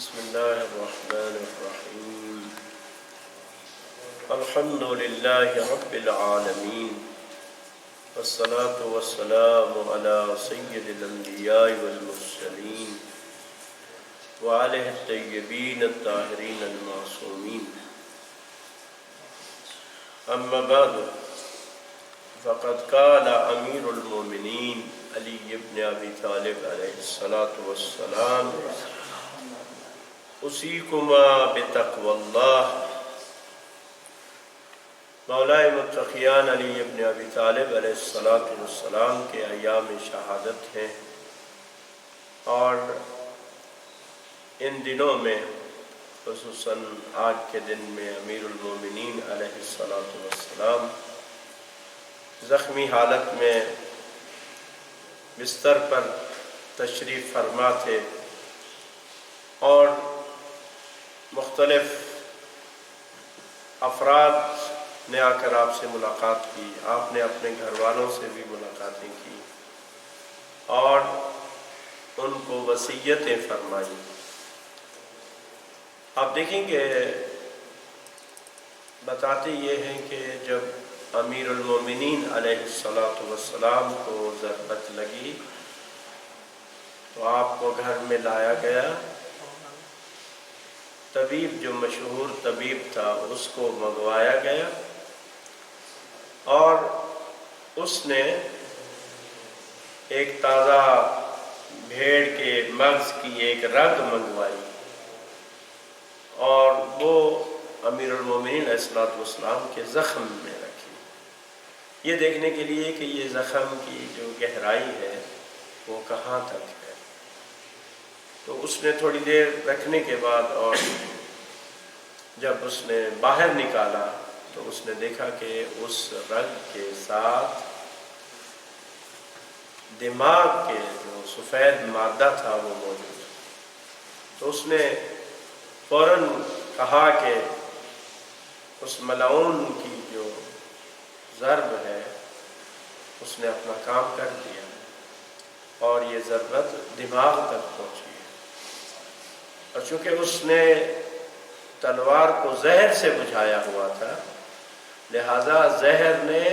بسم الله الرحمن الرحيم الحمد لله رب العالمين والصلاة والسلام على سيد الأنبياء والمرسلين وعلى الطيبين الطاهرين المعصومين أما بعد فقد قال أمير المؤمنين علي بن أبي طالب عليه الصلاة والسلام أوصيكما بتقوى الله۔ مولا متقیان علی ابن ابی طالب علیہ السلام کے ایام شہادت ہیں، اور ان دنوں میں خصوصاً آج کے دن میں امیر المومنین علیہ السلام زخمی حالت میں بستر پر تشریف فرما تھے، اور مختلف افراد نے آ کر آپ سے ملاقات کی، آپ نے اپنے گھر والوں سے بھی ملاقاتیں کی اور ان کو وصیتیں فرمائی۔ آپ دیکھیں کہ بتاتے یہ ہیں کہ جب امیر المومنین علیہ السلام کو ضربت لگی تو آپ کو گھر میں لایا گیا، طبیب جو مشہور طبیب تھا اس کو منگوایا گیا، اور اس نے ایک تازہ بھیڑ کے مغز کی ایک رگ منگوائی، اور وہ امیر المومنین علیہ السلام کے زخم میں رکھی، یہ دیکھنے کے لیے کہ یہ زخم کی جو گہرائی ہے وہ کہاں تک ہے۔ تو اس نے تھوڑی دیر رکھنے کے بعد، اور جب اس نے باہر نکالا تو اس نے دیکھا کہ اس رگ کے ساتھ دماغ کے جو سفید مادہ تھا وہ موجود تھا۔ تو اس نے فوراً کہا کہ اس ملعون کی جو ضرب ہے اس نے اپنا کام کر دیا، اور یہ ضربت دماغ تک پہنچی ہے، اور چونکہ اس نے تلوار کو زہر سے بجھایا ہوا تھا لہذا زہر نے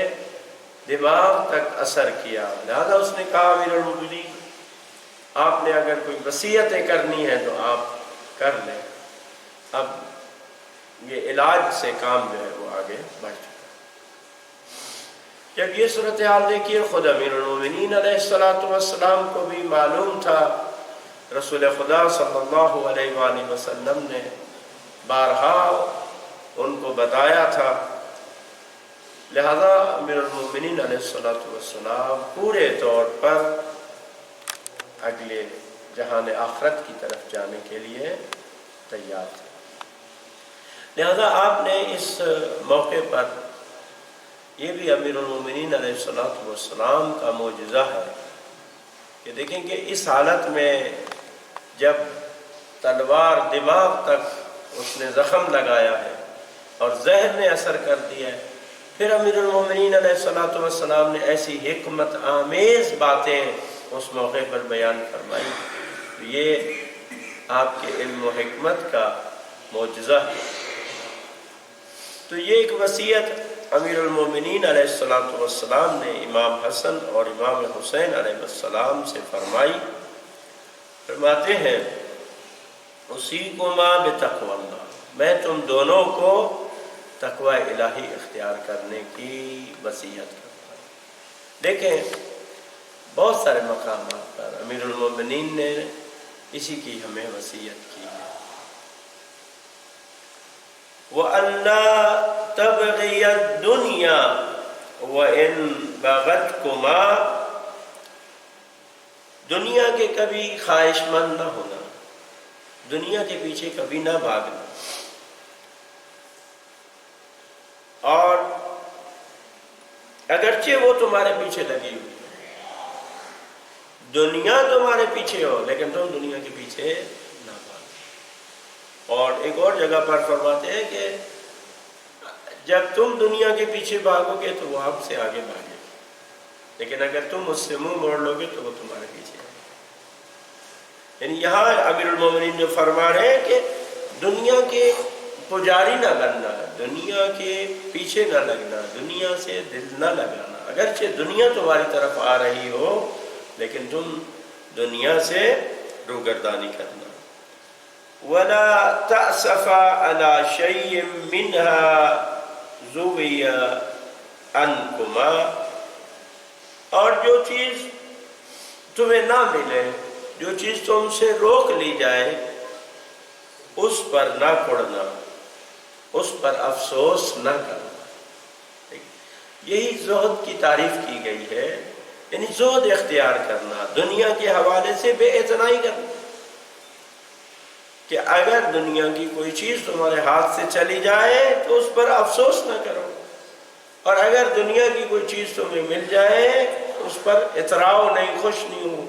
دماغ تک اثر کیا، لہذا اس نے کہا امیر المومنین آپ نے اگر کوئی وصیتیں کرنی ہے تو آپ کر لیں، اب یہ علاج سے کام جو ہے وہ آگے بڑھ چکا۔ جب یہ صورتحال دیکھی، خود امیر المومنین علیہ السلام کو بھی معلوم تھا، رسول خدا صلی اللہ علیہ وآلہ وسلم نے بارہا ان کو بتایا تھا، لہذا امیر المومنین علیہ السلام پورے طور پر اگلے جہان آخرت کی طرف جانے کے لیے تیار تھے۔ لہذا آپ نے اس موقع پر، یہ بھی امیر المومنین علیہ السلام کا معجزہ ہے کہ دیکھیں کہ اس حالت میں جب تلوار دماغ تک اس نے زخم لگایا ہے اور زہر نے اثر کر دیا ہے، پھر امیر المومنین علیہ السلام نے ایسی حکمت آمیز باتیں اس موقع پر بیان فرمائی، یہ آپ کے علم و حکمت کا معجزہ ہے۔ تو یہ ایک وصیت امیر المومنین علیہ السلام نے امام حسن اور امام حسین علیہ السلام سے فرمائی۔ فرماتے ہیں اُوصِیکُمَا بِتَقْوَى اللَّهِ، میں تم دونوں کو تقوی الہی اختیار کرنے کی وصیت کرتا ہوں۔ دیکھیں بہت سارے مقامات پر امیر المومنین نے اسی کی ہمیں وصیت کی ہے، وَأَلَّا تَبْغِيَ الدُّنْيَا وَإِن بَغَتْكُمَا، دنیا کے کبھی خواہش مند نہ ہونا، دنیا کے پیچھے کبھی نہ بھاگنا، اور اگرچہ وہ تمہارے پیچھے لگی ہوئی، دنیا تمہارے پیچھے ہو لیکن تم دنیا کے پیچھے نہ بھاگو۔ اور ایک اور جگہ پر فرماتے ہیں کہ جب تم دنیا کے پیچھے بھاگو گے تو وہ آپ سے آگے بھاگے گی، لیکن اگر تم اس سے منہ موڑ لو گے تو وہ تمہارے پیچھے ہے۔ یعنی یہاں امیر المومنین جو فرما رہے ہیں کہ دنیا کے پجاری نہ بننا، دنیا کے پیچھے نہ لگنا، دنیا سے دل نہ لگانا، اگرچہ دنیا تمہاری طرف آ رہی ہو لیکن تم دنیا سے روگردانی کرنا۔ وَلَا تَأْسَفَ عَلَى شَيْءٍ مِّنْهَا زُوِيَ عَنْكُمَا، اور جو چیز تمہیں نہ ملے، جو چیز تم سے روک لی جائے، اس پر نہ پڑنا، اس پر افسوس نہ کرنا۔ یہی زہد کی تعریف کی گئی ہے، یعنی زہد اختیار کرنا، دنیا کے حوالے سے بے اعتنائی کرنا، کہ اگر دنیا کی کوئی چیز تمہارے ہاتھ سے چلی جائے تو اس پر افسوس نہ کرو، اور اگر دنیا کی کوئی چیز تمہیں مل جائے اس پر اتراؤ نہیں، خوش نہیں ہو۔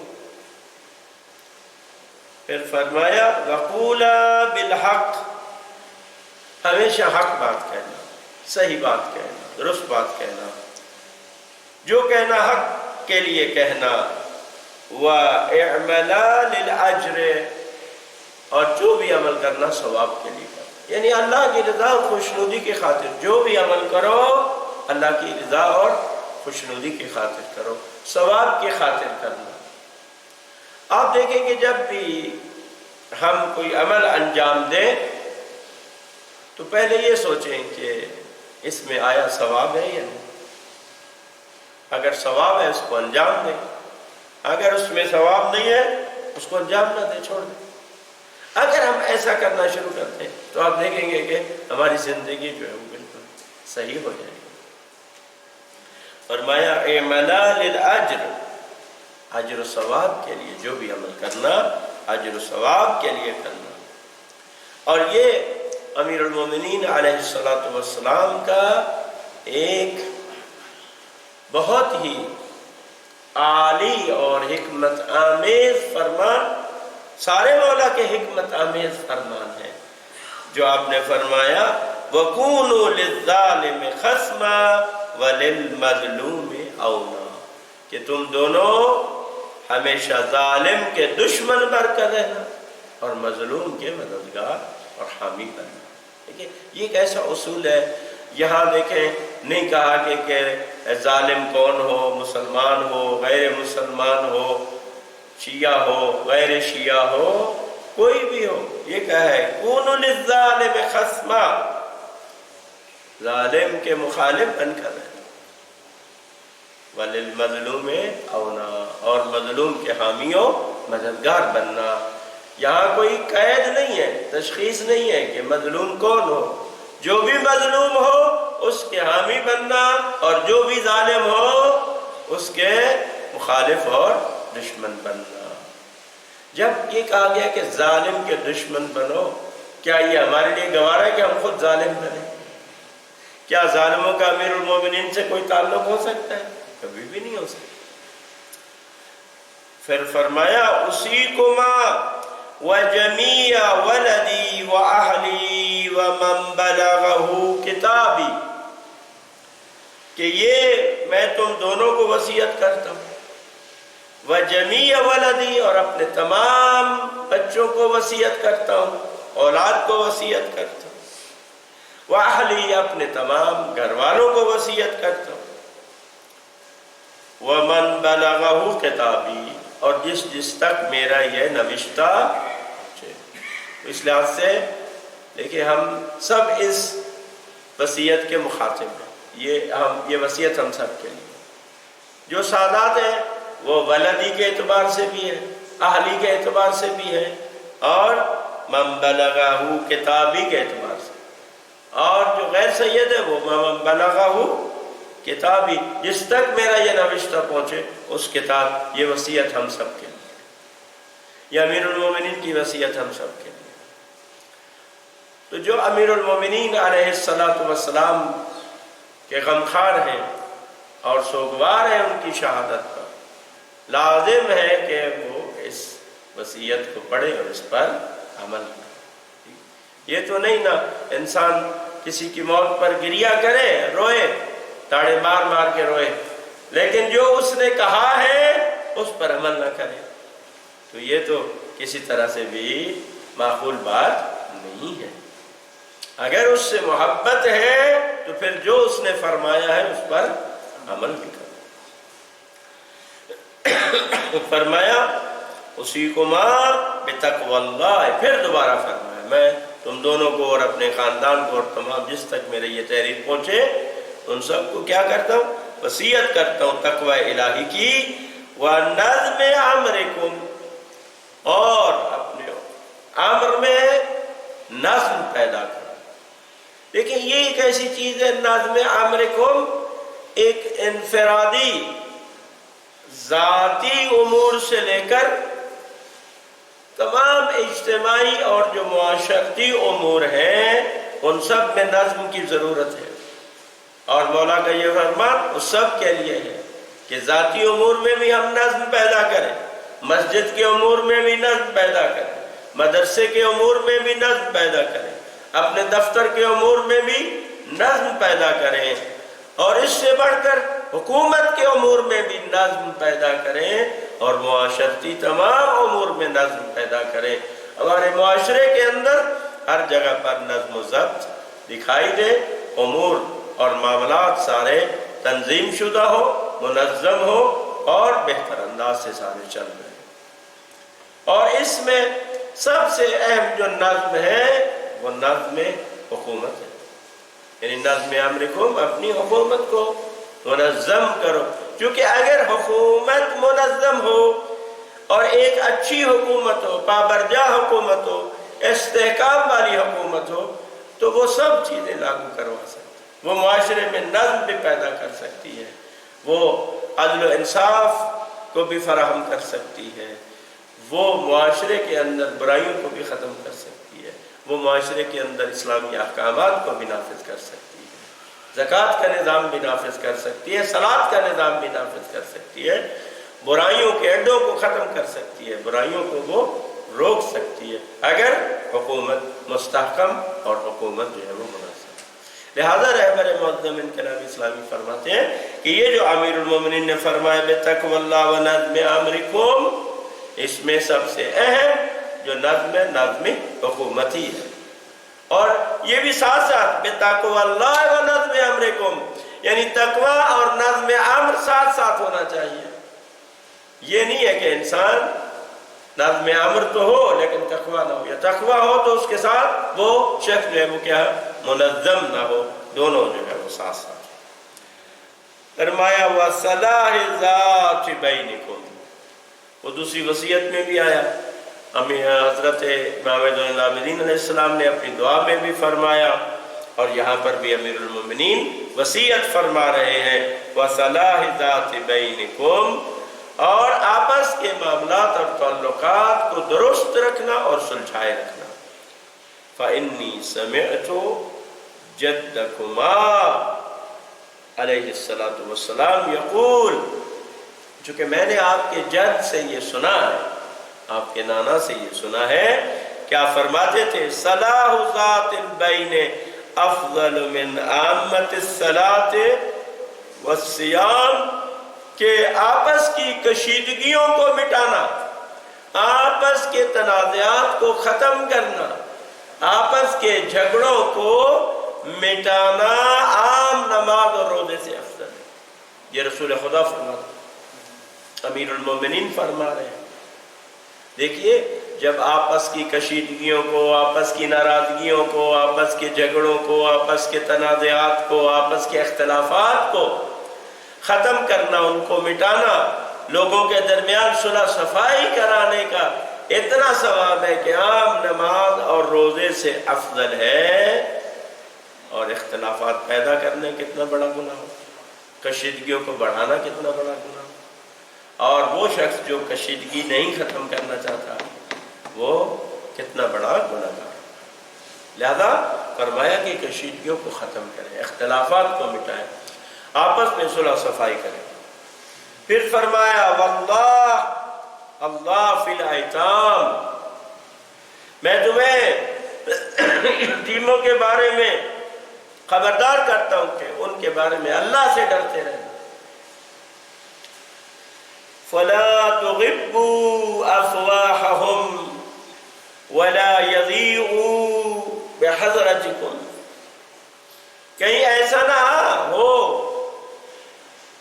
پھر فرمایا وَقُولَا بِالْحَقِّ، ہمیشہ حق بات کہنا، صحیح بات کہنا، درست بات کہنا، جو کہنا حق کے لیے کہنا، وَإِعْمَلَا لِلْأَجْرِ، اور جو بھی عمل کرنا ثواب کے لیے کرنا، یعنی اللہ کی رضا اور خوشنودی کی خاطر جو بھی عمل کرو اللہ کی رضا اور خوشنودی کی خاطر کرو، ثواب کی خاطر کرنا۔ آپ دیکھیں کہ جب بھی ہم کوئی عمل انجام دیں تو پہلے یہ سوچیں کہ اس میں آیا ثواب ہے یا نہیں، اگر ثواب ہے اس کو انجام دیں، اگر اس میں ثواب نہیں ہے اس کو انجام نہ دیں، چھوڑ دیں۔ اگر ہم ایسا کرنا شروع کرتے ہیں تو آپ دیکھیں گے کہ ہماری زندگی جو ہے وہ بالکل صحیح ہو جائے گی۔ فرمایا اعملا للأجر، اجر و ثواب کے لیے جو بھی عمل کرنا اجر و ثواب کے لیے کرنا۔ اور یہ امیر المومنین علیہ السلام کا ایک بہت ہی عالی اور حکمت آمیز فرمان، سارے مولا کے حکمت آمیز فرمان ہے جو آپ نے فرمایا وَكُونُوا لِلظَّالِمِ خَصْمًا وَلِلْمَظْلُومِ أَوْنَا، کہ تم دونوں ہمیشہ ظالم کے دشمن بن کر رہنا اور مظلوم کے مددگار اور حامی بننا۔ دیکھیں یہ ایک ایسا اصول ہے، یہاں دیکھیں نہیں کہا کہ ظالم کون ہو، مسلمان ہو، غیر مسلمان ہو، شیعہ ہو، غیر شیعہ ہو، کوئی بھی ہو، یہ کہا ہے کونوا للظالم خصما، ظالم کے مخالف بن کر رہنا، وللمظلوم اونا، اور مظلوم کے حامی و مددگار بننا۔ یہاں کوئی قید نہیں ہے، تشخیص نہیں ہے کہ مظلوم کون ہو، جو بھی مظلوم ہو اس کے حامی بننا، اور جو بھی ظالم ہو اس کے مخالف اور دشمن بننا۔ جب یہ کہا گیا کہ ظالم کے دشمن بنو، کیا یہ ہمارے لیے گوارا ہے کہ ہم خود ظالم بنیں؟ کیا ظالموں کا امیر المومنین سے کوئی تعلق ہو سکتا ہے؟ کبھی بھی نہیں ہو سکتا۔ پھر فرمایا اُسِیکُمَا وَجَمِيعَ وَلَدِي وَأَهْلِي وَمَنْ بَلَغَهُ کتابی، کہ یہ میں تم دونوں کو وصیت کرتا ہوں، وَجَمِيعَ وَلَدِي، اور اپنے تمام بچوں کو وصیت کرتا ہوں، اولاد کو وصیت کرتا ہوں، وَأَهْلِي، اپنے تمام گھر والوں کو وصیت کرتا ہوں، وَمَنْ بَلَغَهُ کتابی، اور جس تک میرا یہ نوشتہ پہنچے۔ اس لحاظ سے دیکھیں ہم سب اس وصیت کے مخاطب ہیں، یہ وصیت ہم سب کے لیے۔ جو سادات ہیں وہ ولدی کے اعتبار سے بھی ہے، اہلی کے اعتبار سے بھی ہے، اور من بلغہ کتابی کے اعتبار سے، اور جو غیر سید ہے وہ من بلغہ کتابی، جس تک میرا یہ نوشتہ پہنچے اس کتاب، یہ وصیت ہم سب کے لیے، یہ امیر المومنین کی وصیت ہم سب کے لیے۔ تو جو امیر المومنین علیہ السلام کے غمخوار ہیں اور سوگوار ہیں ان کی شہادت پر، لازم ہے کہ وہ اس وصیت کو پڑھے اور اس پر عمل کرے۔ یہ تو نہیں نا انسان کسی کی موت پر گریہ کرے، روئے، تاڑے مار مار کے روئے، لیکن جو اس نے کہا ہے اس پر عمل نہ کرے، تو یہ تو کسی طرح سے بھی معقول بات نہیں ہے۔ اگر اس سے محبت ہے تو پھر جو اس نے فرمایا ہے اس پر عمل بھی کرو۔ فرمایا اُسیکما بتقوی اللہ، پھر دوبارہ فرمایا میں تم دونوں کو اور اپنے خاندان کو اور تمام جس تک میرے یہ تحریر پہنچے ان سب کو کیا کرتا ہوں؟ وصیت کرتا ہوں تقوی الہی کی، وَنَظْمِ عَمْرِكُمْ، اور اپنے عمر میں نظم پیدا کرو۔ لیکن یہ ایک ایسی چیز ہے نظم عمرکم، ایک انفرادی ذاتی امور سے لے کر تمام اجتماعی اور جو معاشرتی امور ہیں ان سب میں نظم کی ضرورت ہے۔ اور مولا کا یہ فرمان اس سب کے لیے ہے کہ ذاتی امور میں بھی ہم نظم پیدا کریں، مسجد کے امور میں بھی نظم پیدا کریں، مدرسے کے امور میں بھی نظم پیدا کریں، اپنے دفتر کے امور میں بھی نظم پیدا کریں، اور اس سے بڑھ کر حکومت کے امور میں بھی نظم پیدا کریں، اور معاشرتی تمام امور میں نظم پیدا کریں۔ ہمارے معاشرے کے اندر ہر جگہ پر نظم و ضبط دکھائی دے، امور اور معاملات سارے تنظیم شدہ ہو، منظم ہو اور بہتر انداز سے سارے چل رہے ہیں۔ اور اس میں سب سے اہم جو نظم ہے وہ نظم حکومت ہے، یعنی نظم عمرکم، اپنی حکومت کو منظم کرو، کیونکہ اگر حکومت منظم ہو اور ایک اچھی حکومت ہو، پابرجا حکومت ہو، استحکام والی حکومت ہو تو وہ سب چیزیں لاگو کروا سکتی ہے، وہ معاشرے میں نظم بھی پیدا کر سکتی ہے، وہ عدل و انصاف کو بھی فراہم کر سکتی ہے، وہ معاشرے کے اندر برائیوں کو بھی ختم کر سکتی ہے، وہ معاشرے کے اندر اسلامی احکامات کو بھی نافذ کر سکتی ہے، زکوٰۃ کا نظام بھی نافذ کر سکتی ہے، صلاۃ کا نظام بھی نافذ کر سکتی ہے، برائیوں کے اڈوں کو ختم کر سکتی ہے، برائیوں کو وہ روک سکتی ہے اگر حکومت مستحکم اور حکومت جو ہے وہ مناسب۔ لہذا رہبر معظم انقلاب اسلامی فرماتے ہیں کہ یہ جو امیر المومنین نے فرمایا بتقوی اللہ و نظم امرکم، اس میں سب سے اہم جو نظم حکومتی ہے، اور یہ بھی ساتھ ساتھ بتقوی اللہ و نظم امرکم، یعنی تقوی اور نظم امر ساتھ ساتھ ہونا چاہیے۔ یہ نہیں ہے کہ انسان نظم امر تو ہو لیکن تقوی نہ ہو، یا تقوی ہو تو اس کے ساتھ وہ شخص جو ہے وہ کیا ہے منظم نہ ہو، دونوں جو ہے وہ ساتھ ساتھ۔ فرمایا وَصَلَاحِ ذَاتِ بَيْنِكُمْ، وہ دوسری وصیت میں بھی آیا، حضرت امام زین العابدین علیہ السلام نے اپنی دعا میں بھی فرمایا، اور یہاں پر بھی امیر المومنین وصیت فرما رہے ہیں وَصَلَاحِ ذَاتِ بَيْنِكُمْ، اور آپس کے معاملات اور تعلقات کو درست رکھنا اور سلجھائے رکھنا۔ فَإِنِّي سَمِعْتُ جَدَّكُمَا علیہ السلام یقول، چونکہ میں نے آپ کے جد سے یہ سنا ہے، آپ کے نانا سے یہ سنا ہے، کیا فرماتے تھے صلاح ذات البین افضل من عامت الصلاۃ والصیام، کہ آپس کی کشیدگیوں کو مٹانا، آپس کے تنازعات کو ختم کرنا، آپس کے جھگڑوں کو مٹانا عام نماز اور روزے سے افضل ہے۔ یہ رسول خدا فرماتے ہیں، امیر المومنین فرما رہے ہیں۔ دیکھیے جب آپس کی کشیدگیوں کو، آپس کی ناراضگیوں کو، آپس کے جھگڑوں کو، آپس کے تنازعات کو، آپس کے اختلافات کو ختم کرنا، ان کو مٹانا، لوگوں کے درمیان صلح صفائی کرانے کا اتنا ثواب ہے کہ عام نماز اور روزے سے افضل ہے، اور اختلافات پیدا کرنے کتنا بڑا گناہ ہو، کشیدگیوں کو بڑھانا کتنا بڑا گناہ ہو، اور وہ شخص جو کشیدگی نہیں ختم کرنا چاہتا وہ کتنا بڑا گناہ گار۔ لہذا فرمایا کہ کشیدگیوں کو ختم کریں، اختلافات کو مٹائیں، آپس میں صلح صفائی کریں۔ پھر فرمایا واللہ اللہ فی الایتام، میں تمہیں یتیموں کے بارے میں خبردار کرتا ہوں کہ ان کے بارے میں اللہ سے ڈرتے رہنا۔ فلا تغبوا افواہہم، وَلَا يَضِيعُوا بِحَضْرَتِكُمْ، کہیں ایسا نہ ہو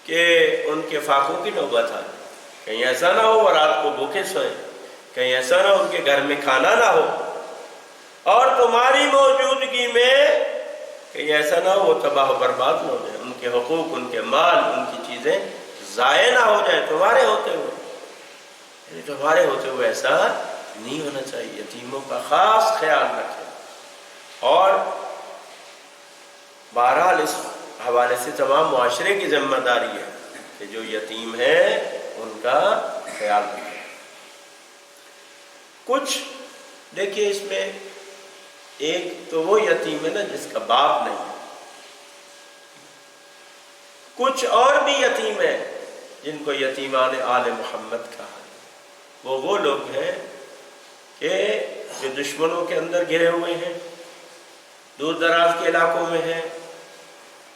کہ ان کے فاقوں کی نوبت آئے، کہیں ایسا نہ ہو وہ رات کو بھوکے سوئیں، کہیں ایسا نہ ہو ان کے گھر میں کھانا نہ ہو، اور تمہاری موجودگی میں کہیں ایسا نہ ہو وہ تباہ و برباد نہ ہو جائے، ان کے حقوق، ان کے مال، ان کی چیزیں ضائع نہ ہو جائے تمہارے ہوتے ہوئے، یعنی تمہارے ہوتے ہوئے ایسا نہیں ہونا چاہیے۔ یتیموں کا خاص خیال رکھیں، اور بہرحال اس حوالے سے تمام معاشرے کی ذمہ داری ہے کہ جو یتیم ہے ان کا خیال رکھیں۔ کچھ دیکھیے اس میں، ایک تو وہ یتیم ہے نا جس کا باپ نہیں ہے، کچھ اور بھی یتیم ہیں جن کو یتیمان آل محمد کہا ہے، وہ لوگ ہیں کہ جو دشمنوں کے اندر گھرے ہوئے ہیں، دور دراز کے علاقوں میں ہیں،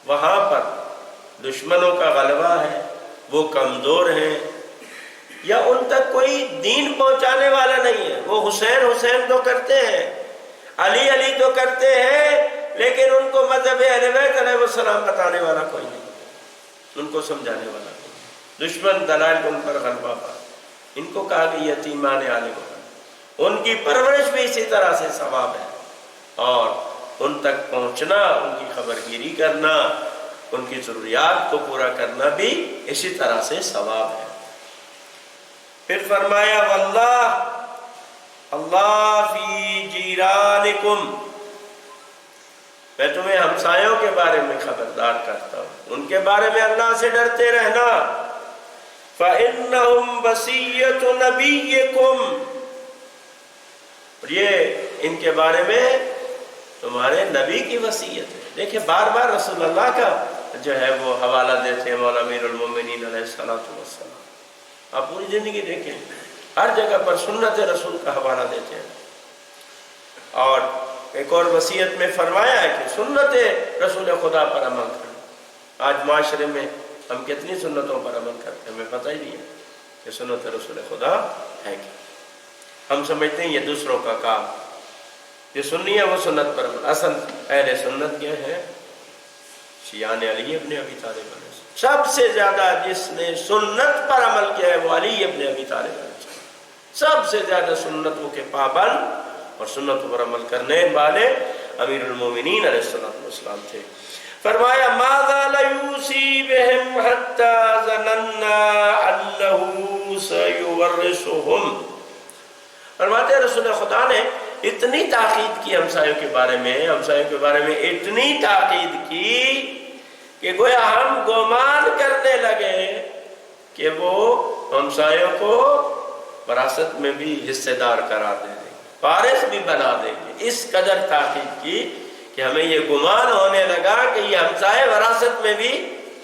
وہاں پر دشمنوں کا غلبہ ہے، وہ کمزور ہیں، یا ان تک کوئی دین پہنچانے والا نہیں ہے۔ وہ حسین حسین تو کرتے ہیں، علی علی تو کرتے ہیں، لیکن ان کو مذہب اہل بیت علیہ السلام بتانے والا کوئی نہیں، ان کو سمجھانے والا کوئی نہیں۔ دشمن دلائل ان پر غلبہ پا، ان کو کہا کہ یتیمان آل محمد، ان کی پرورش بھی اسی طرح سے ثواب ہے، اور ان تک پہنچنا، ان کی خبرگیری کرنا، ان کی ضروریات کو پورا کرنا بھی اسی طرح سے ثواب ہے۔ پھر فرمایا واللہ، اللہ فی جیرانکم، میں تمہیں ہمسایوں کے بارے میں خبردار کرتا ہوں، ان کے بارے میں اللہ سے ڈرتے رہنا۔ فَإِنَّهُمْ بَسِيَّةُ نَبِيِّكُمْ، اور یہ ان کے بارے میں تمہارے نبی کی وصیت ہے۔ دیکھیں بار بار رسول اللہ کا جو ہے وہ حوالہ دیتے ہیں مولا امیر المومنین علیہ السلام۔ آپ پوری زندگی دیکھیں، ہر جگہ پر سنت رسول کا حوالہ دیتے ہیں، اور ایک اور وصیت میں فرمایا ہے کہ سنت رسول خدا پر عمل کریں۔ آج معاشرے میں ہم کتنی سنتوں پر عمل کرتے ہیں، ہمیں پتہ ہی نہیں ہے کہ سنت رسول خدا ہے کیا۔ ہم سمجھتے ہیں یہ دوسروں کا کام، یہ سنی ہے وہ سنت پر عمل۔ اصل اہل سنت کیا ہے؟ شیعان علی ابن ابی طالب علیہ السلام۔ سب سے زیادہ جس نے سنت پر عمل کیا ہے وہ علی ابن ابی طالب علیہ السلام۔ سب سے زیادہ سنتوں کے پابند اور سنتوں پر عمل کرنے والے امیر المومنین علیہ السلام تھے۔ فرمایا ماذا لیوسی بہم حتی ظننا انہ سیورثہم، فرماتے ہیں رسول خدا نے اتنی تاکید کی ہمسایوں کے بارے میں اتنی تاکید کی کہ گویا ہم گمان کرنے لگے کہ وہ ہمسایوں کو وراثت میں بھی حصے دار قرار دے دیں گے، وارث بھی بنا دیں گے۔ اس قدر تاکید کی کہ ہمیں یہ گمان ہونے لگا کہ یہ ہمسائے وراثت میں بھی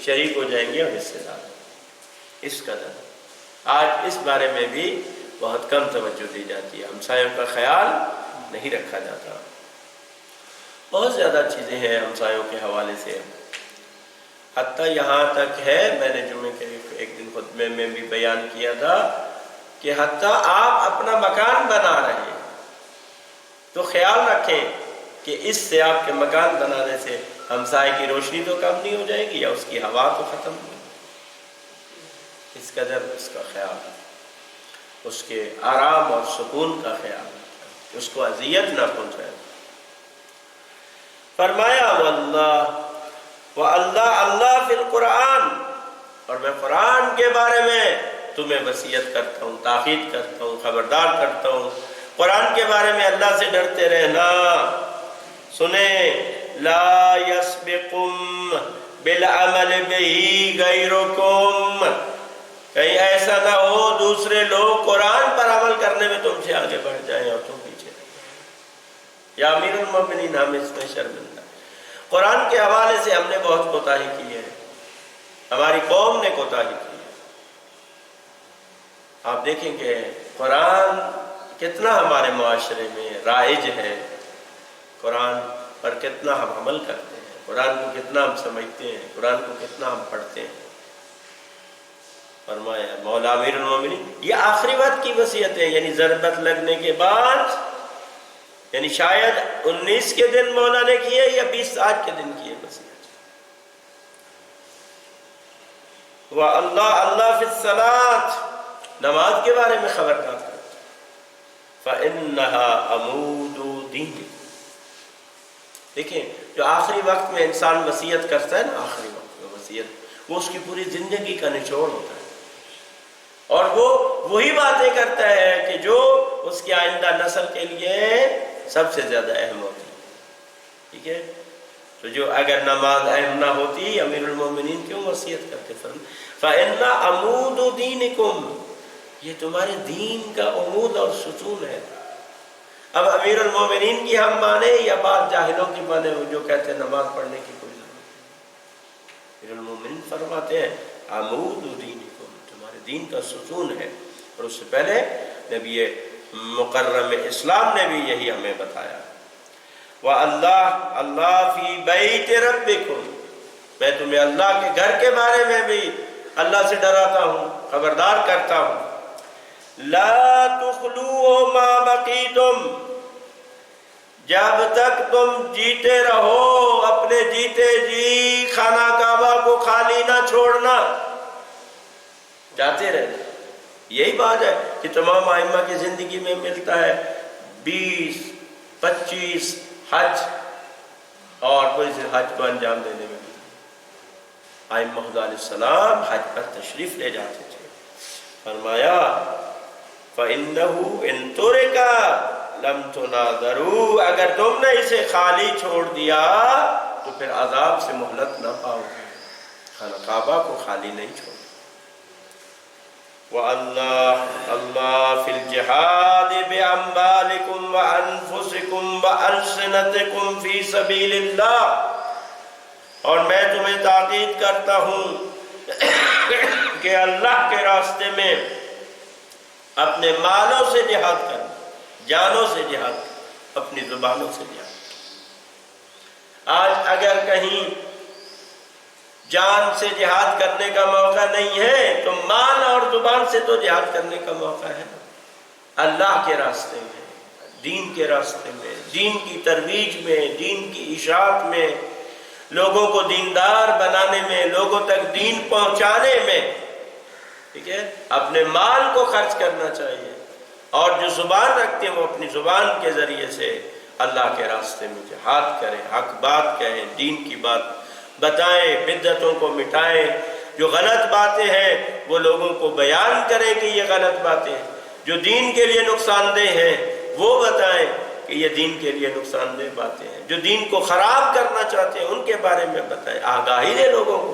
شریک ہو جائیں گے اور حصے دار، اس قدر۔ آج اس بارے میں بھی بہت کم توجہ دی جاتی ہے، ہمسایوں کا خیال نہیں رکھا جاتا۔ بہت زیادہ چیزیں ہیں ہمسایوں کے حوالے سے، حتیٰ یہاں تک ہے، میں نے جمعے کے ایک دن خطبے میں بھی بیان کیا تھا کہ حتیٰ آپ اپنا مکان بنا رہے ہیں تو خیال رکھیں کہ اس سے آپ کے مکان بنانے سے ہمسائے کی روشنی تو کم نہیں ہو جائے گی، یا اس کی ہوا تو ختم نہیں، اس قدر اس کا خیال، اس کے آرام اور سکون کا خیال، اس کو اذیت نہ پہنچائے۔ فرمایا واللہ اللہ فی القرآن، اور میں قرآن کے بارے میں تمہیں وصیت کرتا ہوں، تاکید کرتا ہوں، خبردار کرتا ہوں، قرآن کے بارے میں اللہ سے ڈرتے رہنا۔ سنیں لا یسبقکم بالعمل بہ غیرکم، کہیں ایسا نہ ہو دوسرے لوگ قرآن پر عمل کرنے میں تم سے آگے بڑھ جائیں اور تم پیچھے رہ جائیں۔ یا امیر المومنین، ہم اس میں شرمندہ، قرآن کے حوالے سے ہم نے بہت کوتاہی کی ہے، ہماری قوم نے کوتاہی کی ہے۔ آپ دیکھیں کہ قرآن کتنا ہمارے معاشرے میں رائج ہے، قرآن پر کتنا ہم عمل کرتے ہیں، قرآن کو کتنا ہم سمجھتے ہیں، قرآن کو کتنا ہم پڑھتے ہیں۔ فرمایا مولا امیر المومنین، یہ آخری وقت کی وصیت ہے، یعنی ضربت لگنے کے بعد یعنی شاید 19 کے دن مولا نے کیے یا 20 آج کے دن کیے وصیت۔ اللہ فی الصلاۃ، نماز کے بارے میں خبردار کرتا، فإنها عمود دین۔ دیکھیں جو آخری وقت میں انسان وصیت کرتا ہے نا، آخری وقت میں وصیت وہ اس کی پوری زندگی کا نچوڑ ہوتا ہے، اور وہ وہی باتیں کرتا ہے کہ جو اس کی آئندہ نسل کے لیے سب سے زیادہ اہم ہوتی ہے، ٹھیک ہے؟ تو جو اگر نماز اہم نہ ہوتی امیر المومنین کیوں وصیت کرتے؟ فإن عمود دینکم، یہ تمہارے دین کا عمود اور ستون ہے۔ اب امیر المومنین کی ہم مانے یا بعض جاہلوں کی مانے، وہ جو کہتے ہیں نماز پڑھنے کی کوئی ضرورت نہیں۔ امیر المومنین فرماتے ہیں عمود دینکم، تمہارے دین کا ستون ہے، اور اس سے پہلے نبی مکرم اسلام نے بھی یہی ہمیں بتایا۔ وَاللَّهُ فِي بَيْتِ رَبِّكُمْ، میں تمہیں اللہ کے گھر کے بارے میں بھی اللہ سے ڈراتا ہوں، خبردار کرتا ہوں۔ لَا تُخْلُوهُ مَا بَقِيتُمْ، جب تک تم جیتے رہو اپنے جیتے جی خانہ کعبہ کو خالی نہ چھوڑنا، جاتے رہنا۔ یہی بات ہے کہ تمام ائمہ کی زندگی میں ملتا ہے، 20 25 حج، اور کوئی حج کو انجام دینے میں ائمہ علیہ السلام حج پر تشریف لے جاتے تھے۔ فرمایا فَإِنَّهُ إِن تُرِكَ لَمْ تُنَاظَرُوا، اگر تم نے اسے خالی چھوڑ دیا تو پھر عذاب سے مہلت نہ پاؤ گے، خانہ کعبہ کو خالی نہیں چھوڑ۔ وَاللَّهُ فِي الْجِهَادِ بِأَمْوَالِكُمْ وَأَنفُسِكُمْ وَأَلْسِنَتِكُمْ فِي سَبِيلِ اللَّهِ، اور میں تمہیں تاکید کرتا ہوں کہ اللہ کے راستے میں اپنے مالوں سے جہاد کرنا، جانوں سے جہاد کرنا، اپنی زبانوں سے جہاد کرنا۔ آج اگر کہیں جان سے جہاد کرنے کا موقع نہیں ہے تو مال اور زبان سے تو جہاد کرنے کا موقع ہے، اللہ کے راستے میں، دین کے راستے میں، دین کی ترویج میں، دین کی اشاعت میں، لوگوں کو دیندار بنانے میں، لوگوں تک دین پہنچانے میں، ٹھیک ہے؟ اپنے مال کو خرچ کرنا چاہیے، اور جو زبان رکھتے ہیں وہ اپنی زبان کے ذریعے سے اللہ کے راستے میں جہاد کریں، حق بات کہیں، دین کی بات بتائیں، بدعتوں کو مٹائیں، جو غلط باتیں ہیں وہ لوگوں کو بیان کریں کہ یہ غلط باتیں ہیں، جو دین کے لیے نقصان دہ ہیں وہ بتائیں کہ یہ دین کے لیے نقصان دہ باتیں ہیں، جو دین کو خراب کرنا چاہتے ہیں ان کے بارے میں بتائیں، آگاہی دیں لوگوں کو۔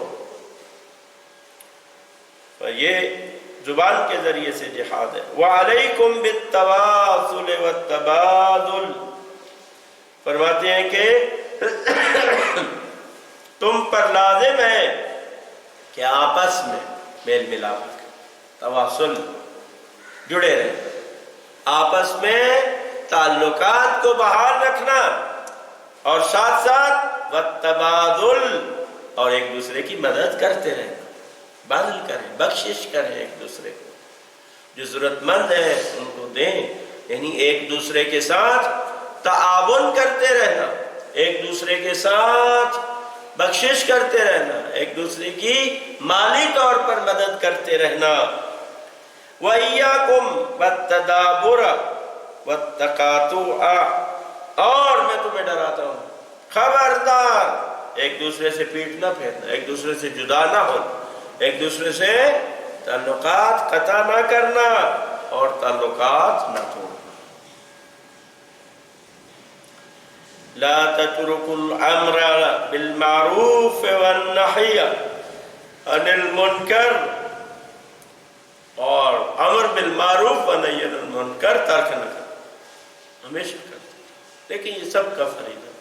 یہ زبان کے ذریعے سے جہاد ہے۔ وَعَلَيْكُمْ بِالتَّوَاصُلِ وَالتَّبَادُلِ، فرماتے ہیں کہ تم پر لازم ہے کہ آپس میں میل ملاپ کریں، تواصل، جڑے رہیں، آپس میں تعلقات کو بحال رکھنا، اور ساتھ ساتھ والتبادل، اور ایک دوسرے کی مدد کرتے رہنا، بادل کریں، بخشش کریں ایک دوسرے کو، جو ضرورت مند ہے ان کو دیں، یعنی ایک دوسرے کے ساتھ تعاون کرتے رہنا، ایک دوسرے کے ساتھ بخشش کرتے رہنا، ایک دوسرے کی مالی طور پر مدد کرتے رہنا۔ وَإِيَّاكُمْ وَالتَّدَابُرَ وَالتَّقَاطُعَ، اور میں تمہیں ڈراتا ہوں، خبردار ایک دوسرے سے پیٹ نہ پھیرنا، ایک دوسرے سے جدا نہ ہونا، ایک دوسرے سے تعلقات قطع نہ کرنا اور تعلقات نہ توڑنا۔ لا تتركوا الامر بالمعروف والنهي عن المنکر، اور امر بالمعروف و نہی عن المنکر ترک نہ کرنا، ہمیشہ کرتے، لیکن یہ سب کا فریضہ،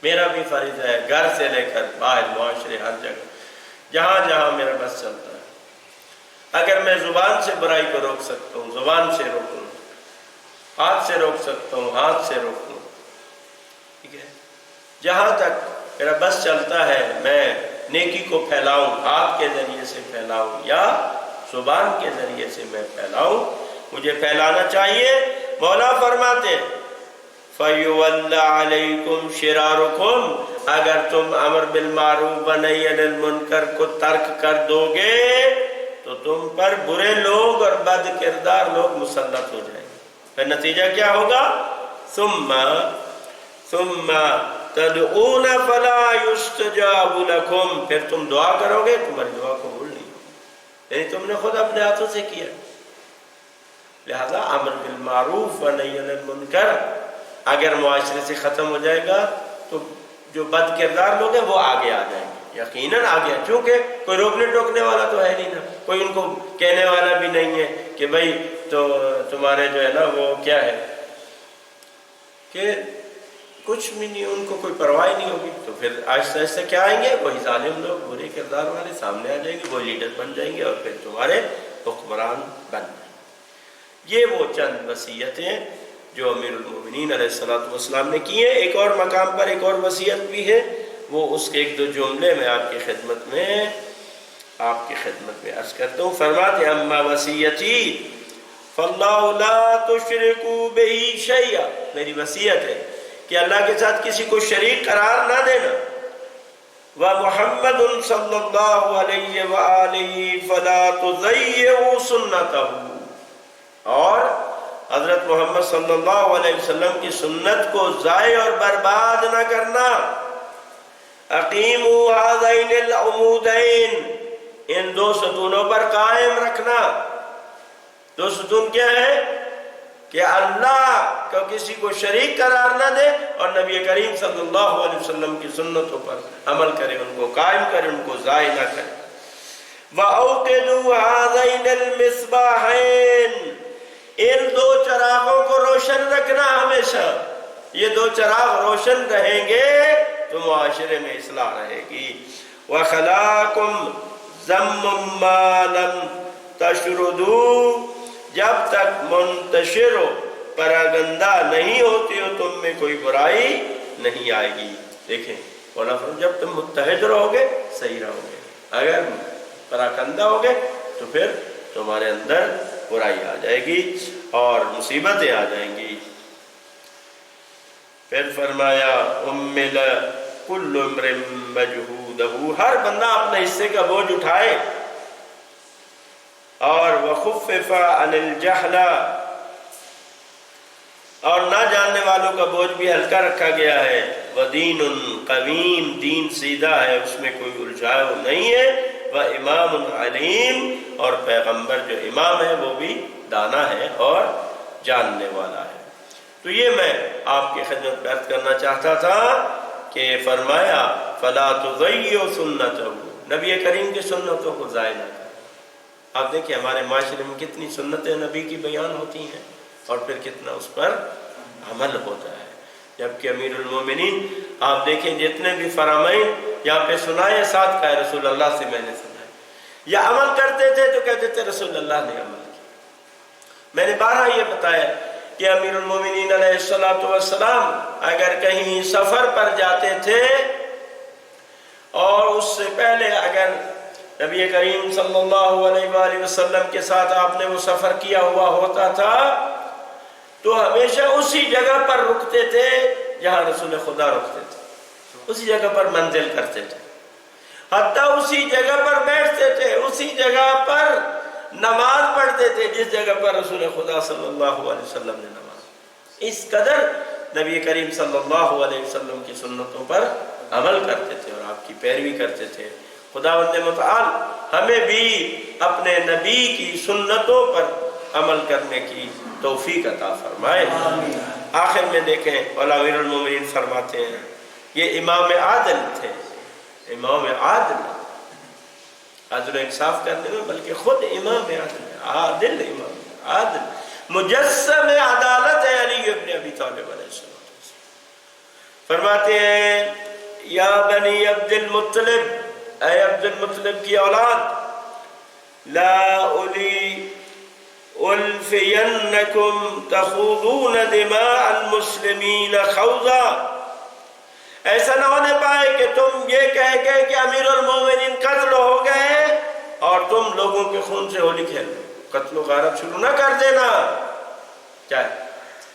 میرا بھی فریضہ ہے، گھر سے لے کر باہر معاشرے ہر جگہ جہاں جہاں میرا بس چلتا ہے، اگر میں زبان سے برائی کو روک سکتا ہوں زبان سے روکوں، ہاتھ سے روک سکتا ہوں ہاتھ سے روکوں، ٹھیک ہے؟ جہاں تک میرا بس چلتا ہے میں نیکی کو پھیلاؤں، ہاتھ کے ذریعے سے پھیلاؤں یا زبان کے ذریعے سے میں پھیلاؤں، مجھے پھیلانا چاہیے۔ مولا فرماتے ہیں فَيُوَلَّ عَلَيْكُمْ شِرَارُكُمْ، اگر تم امر بالمعروف و نہی عن المنکر کو ترک کر دو گے تو تم پر برے لوگ اور بد کردار لوگ مسلط ہو جائیں گے. پھر نتیجہ کیا ہوگا؟ ثم تدعون فلا يستجاب لكم، پھر تم دعا کرو گے تمہاری دعا قبول نہیں ہوگی، یعنی تم نے خود اپنے ہاتھوں سے کیا. لہذا امر بالمعروف و نہی عن المنکر اگر معاشرے سے ختم ہو جائے گا تو جو بد کردار لوگ ہیں وہ آگے آ جائیں گے، یقیناً آگے، چونکہ کوئی روکنے ٹوکنے والا تو ہے نہیں نا، کوئی ان کو کہنے والا بھی نہیں ہے کہ بھائی تو تمہارے جو ہے نا وہ کیا ہے کہ کچھ بھی نہیں، ان کو کوئی پرواہ نہیں ہوگی. تو پھر آہستہ آہستہ کیا آئیں گے؟ وہی ظالم لوگ برے کردار والے سامنے آ جائیں گے، وہ لیڈر بن جائیں گے اور پھر تمہارے حکمران بن جائیں گے. یہ وہ چند وصیتیں جو امیر المومنین علیہ السلام نے کی ہیں. ایک اور مقام پر ایک اور وصیت بھی ہے، وہ اس کے ایک دو جملے میں آپ کی خدمت میں عرض کرتا ہوں. فرماتے ہیں اما وصیتی فاللہ لا تشرکوا بہ شیئا، میری وصیت ہے کہ اللہ کے ساتھ کسی کو شریک قرار نہ دینا. ومحمد صلی اللہ علیہ وآلہ فلا تضیعوا سنتہ، اور حضرت محمد صلی اللہ علیہ وسلم کی سنت کو ضائع اور برباد نہ کرنا. اقیموا ہذین العمودین، ان دو ستونوں پر قائم رکھنا. دو ستون کیا ہے؟ کہ اللہ کو کسی کو شریک قرار نہ دے اور نبی کریم صلی اللہ علیہ وسلم کی سنتوں پر عمل کرے، ان کو قائم کرے، ان کو ضائع نہ کرے. وَأَوْقِدُوا هَذَيْنِ الْمِصْبَاحَيْنِ، ان دو چراغوں کو روشن رکھنا ہمیشہ. یہ دو چراغ روشن رہیں گے تو معاشرے میں اصلاح رہے گی. وَخَلَاكُمْ ذَمٌّ مَّا لَمْ تَشْرُدُوا، جب تک منتشر و پراگندہ نہیں ہوتی ہو تم میں کوئی برائی نہیں آئے گی. دیکھیں مولانا فرماتے جب تم متحد رہو گے صحیح رہو گے، اگر پراگندہ ہوگے تو پھر تمہارے اندر برائی آ جائے گی اور مصیبتیں آ جائیں گی. پھر فرمایا اُمِّلَ كُلُّ امْرٍ مَجْهُودَهُ، ہر بندہ اپنے حصے کا بوجھ اٹھائے. اور وَخُفِّفَ عَنِ الْجَهْلَ، اور نہ جاننے والوں کا بوجھ بھی ہلکا رکھا گیا ہے. وَدِينٌ قَوِيمٌ، دین سیدھا ہے، اس میں کوئی الجھاؤ نہیں ہے. وَإِمَامٌ عَلِيمٌ، اور پیغمبر جو امام ہے وہ بھی دانا ہے اور جاننے والا ہے. تو یہ میں آپ کی خدمت میں عرض کرنا چاہتا تھا کہ فرمایا فَلَا تُضَيِّعُوا سُنَّتَهُ، نبی کریم کی سنتوں کو ضائع نہ کریں. آپ دیکھیں ہمارے معاشرے میں کتنی سنتیں نبی کی بیان ہوتی ہیں اور پھر کتنا اس پر عمل ہوتا ہے. جبکہ امیر المومنین آپ دیکھیں جتنے بھی فرامین یہاں پہ سنائے ساتھ کہا رسول اللہ سے میں نے سنا ہے، یا عمل کرتے تھے تو کہتے تھے رسول اللہ نے عمل کیا. میں نے بارہا یہ بتایا کہ امیر المومنین علیہ السلام اگر کہیں سفر پر جاتے تھے اور اس سے پہلے اگر نبی کریم صلی اللہ علیہ وآلہ وسلم کے ساتھ آپ نے وہ سفر کیا ہوا ہوتا تھا تو ہمیشہ اسی جگہ پر رکتے تھے جہاں رسول خدا رکتے تھے، اسی جگہ پر منزل کرتے تھے، حتیٰ اسی جگہ پر بیٹھتے تھے، اسی جگہ پر نماز پڑھتے تھے جس جگہ پر رسول خدا صلی اللہ علیہ وسلم نے نماز. اس قدر نبی کریم صلی اللہ علیہ وسلم کی سنتوں پر عمل کرتے تھے اور آپ کی پیروی کرتے تھے. خداوند متعال ہمیں بھی اپنے نبی کی سنتوں پر عمل کرنے کی توفیق عطا فرمائے. آخر میں دیکھیں امیر المومنین فرماتے ہیں یہ امام عادل تھے، امام عادل، عدل و انصاف کرنے میں بلکہ خود امام عادل، امام عادل، مجسم عدالت ہے علی ابن ابی طالب علیہ السلام. فرماتے ہیں یا بنی عبد المطلب، اے عبد المطلب کی اولاد، لا الفینکم تخوضون دماء المسلمین خوضا، ایسا نہ ہونے پائے کہ تم یہ کہہ گئے کہ امیر المومنین قتل ہو گئے اور تم لوگوں کے خون سے ہولی کھیل، قتل و غارت شروع نہ کر دینا. کیا ہے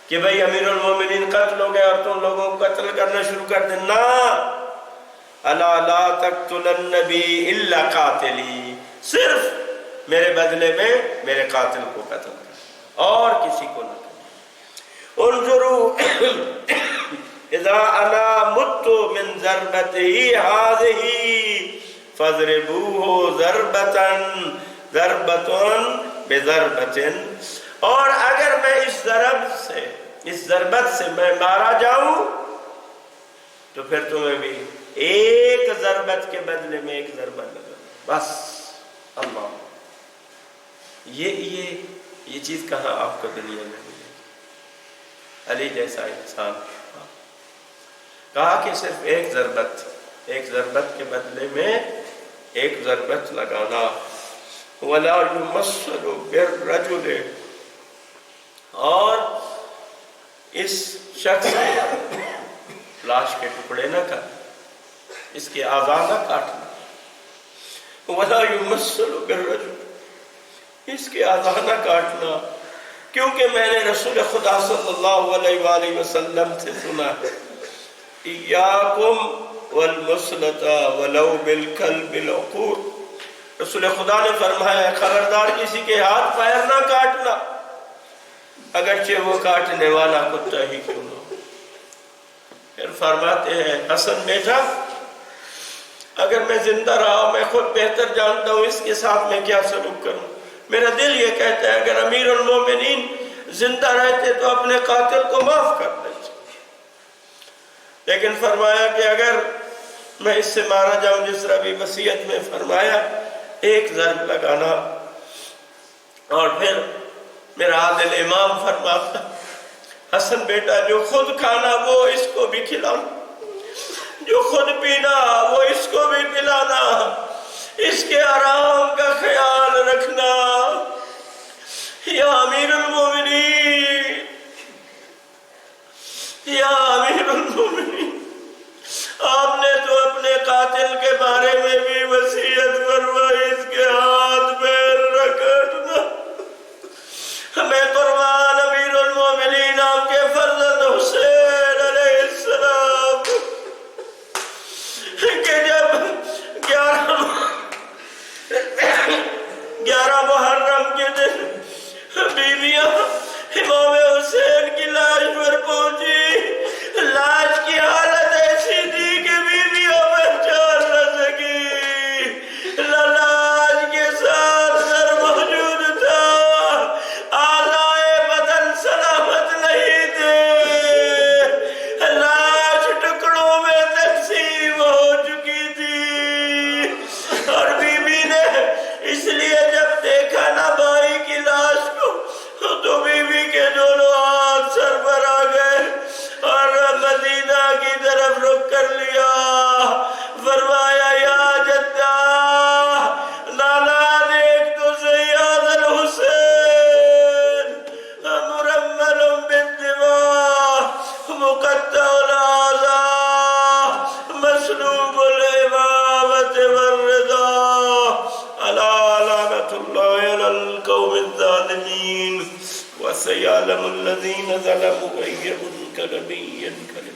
کہ بھئی امیر المومنین قتل ہو گئے اور تم لوگوں کو قتل کرنا شروع کر دیں. نہ، الا لا تقتل النبی الا قاتلی، صرف میرے بدلے میں میرے قاتل کو قتل کر اور کسی کو نہ کریں. انظروا اذا انا مت من ضربته هذه فاضربوه ضربة بضربة، اور اگر میں اس ضربت سے میں مارا جاؤں تو پھر تمہیں بھی ایک ضربت کے بدلے میں ایک ضربت لگا. بس اللہ، یہ چیز کہاں آپ کو دنیا میں ملے گی؟ علی جیسا انسان کہا کہ صرف ایک ضربت کے بدلے میں ایک ضربت لگانا. وَلَا يُمَثَّلُ بِالرَّجُلِ، اور اس شخص کے لاش کے ٹکڑے نہ کر، اس کے اعضاء نہ کاٹنا. وَلَا يُمَثَّلُ بِالرَّجُلِ، اس کے اعضاء نہ کاٹنا، کیونکہ میں نے رسول خدا صلی اللہ علیہ وآلہ وسلم سے سنا ہے ایاکم والمسلطہ ولو بالکلب العقور. رسول خدا نے فرمایا خبردار کسی کے ہاتھ پیر نہ کاٹنا، اگرچہ وہ کاٹنے والا کتا ہی کیوں نہ ہو. پھر فرماتے ہیں حسن بیٹا، اگر میں زندہ رہا میں خود بہتر جانتا ہوں اس کے ساتھ میں کیا سلوک کروں. میرا دل یہ کہتا ہے اگر امیر المومنین زندہ رہتے تو اپنے قاتل کو معاف کر دیتے، لیکن فرمایا کہ اگر میں اس سے مارا جاؤں جس طرح بھی وصیت میں فرمایا ایک ضرب لگانا. اور پھر میرا عادل امام فرماتا حسن بیٹا جو خود کھانا وہ اس کو بھی کھلانا، جو خود پینا وہ اس کو بھی پلانا، اس کے آرام کا خیال رکھنا. یا امیر المومنین، یا امیر المومنین، آپ نے تو اپنے قاتل کے بارے میں بھی وصیت فرمائی اس کے ہاتھ پیر نہ کاٹنا. میں قربان امیر المومنین آپ کے فرزند حسین علیہ السلام کہ جب 11 محرم کے دن بیویاں امام حسین کی لاش پر پہنچی، لاش کی حالت ایسی تھی کہ بیویاں پہچان نہ سکی. لاش کے ساتھ سر موجود تھا، اعضائے بدن سلامت نہیں تھے، لاش ٹکڑوں میں تقسیم ہو چکی تھی. اور بیوی نے اس لیے جب دیکھا نا بھائی کی لاش کو تو بیوی کے دونوں ہاتھ سر پر آ گئے اور مدینہ کی طرف رخ کر لیا. فرمایا یا جدہ نانا دیکھ تو صحیح حسن حسین مرمل بالدماء مقطع الاعضاء مسلوب الامامة والرضا. الا لعنة الله على القوم الظالمين وسيعلم الذين ظلموا أي منقلب ينقلبون.